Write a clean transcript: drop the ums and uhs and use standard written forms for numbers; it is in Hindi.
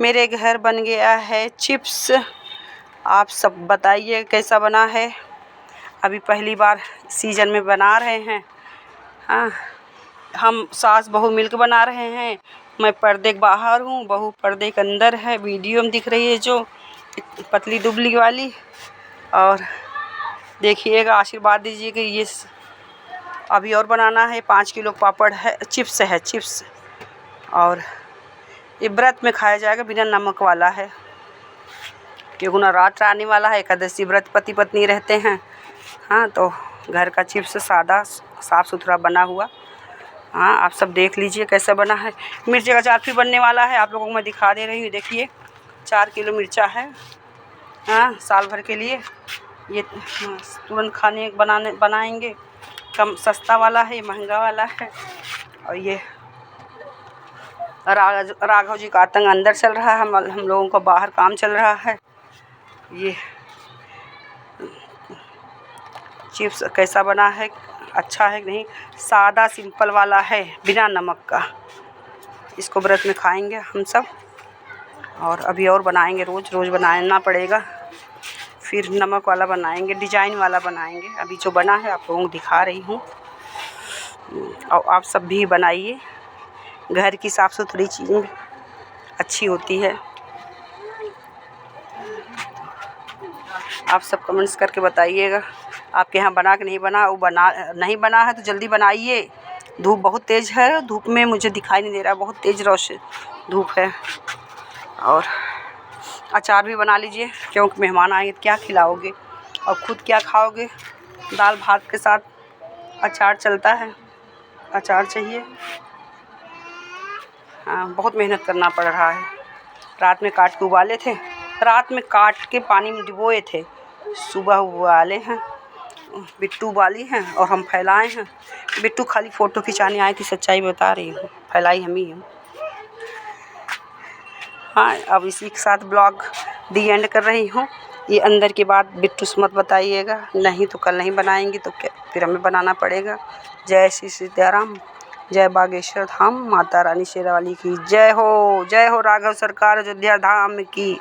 मेरे घर बन गया है चिप्स। आप सब बताइए कैसा बना है। अभी पहली बार सीजन में बना रहे हैं। हाँ, हम सास बहू मिलकर बना रहे हैं। मैं पर्दे के बाहर हूँ, बहू पर्दे के अंदर है। वीडियो में दिख रही है जो पतली दुबली वाली। और देखिएगा, आशीर्वाद दीजिए कि ये अभी और बनाना है। 5 किलो पापड़ है, चिप्स है, चिप्स। और ये व्रत में खाया जाएगा, बिना नमक वाला है, क्योंकि नवरात्र आने वाला है। एकादशी व्रत पति पत्नी रहते हैं। हाँ, तो घर का चिप्स सादा साफ़ सुथरा बना हुआ। हाँ, आप सब देख लीजिए कैसा बना है। मिर्ची का अचार फिर बनने वाला है, आप लोगों को मैं दिखा दे रही हूँ। देखिए 4 किलो मिर्चा है। हाँ, साल भर के लिए ये तुरंत खाने बनाएंगे। कम सस्ता वाला है, ये महंगा वाला है। और ये राघव जी का आतंक अंदर चल रहा है, हम लोगों का बाहर काम चल रहा है। ये चिप्स कैसा बना है, अच्छा है कि नहीं। सादा सिंपल वाला है, बिना नमक का। इसको व्रत में खाएंगे हम सब। और अभी और बनाएंगे, रोज़ रोज़ बनाना पड़ेगा। फिर नमक वाला बनाएंगे, डिजाइन वाला बनाएंगे। अभी जो बना है आप लोगों को दिखा रही हूँ। और आप सब भी बनाइए। घर की साफ़ सुथरी चीज़ें अच्छी होती है। आप सब कमेंट्स करके बताइएगा आपके यहाँ बना कि नहीं बना। वो नहीं बना है तो जल्दी बनाइए। धूप बहुत तेज़ है, धूप में मुझे दिखाई नहीं दे रहा, बहुत तेज़ रोशनी धूप है। और अचार भी बना लीजिए, क्योंकि मेहमान आएंगे तो क्या खिलाओगे और ख़ुद क्या खाओगे। दाल भात के साथ अचार चलता है, अचार चाहिए। हाँ, बहुत मेहनत करना पड़ रहा है। रात में काट के उबाले थे, रात में काट के पानी में डुबोए थे, सुबह उबाले हैं। बिट्टू उबाली हैं और हम फैलाए हैं। बिट्टू खाली फ़ोटो खिंचाने आए थी, सच्चाई बता रही हूँ, फैलाई हम ही हूँ। हाँ, अब इसी के साथ ब्लॉग दी एंड कर रही हूँ। ये अंदर की बात बिट्टू से मत बताइएगा, नहीं तो कल नहीं बनाएंगे तो क्या फिर हमें बनाना पड़ेगा। जय श्री सीताराम, जय बागेश्वर धाम, माता रानी शेरावाली की जय हो। जय हो राघव सरकार अयोध्या धाम की।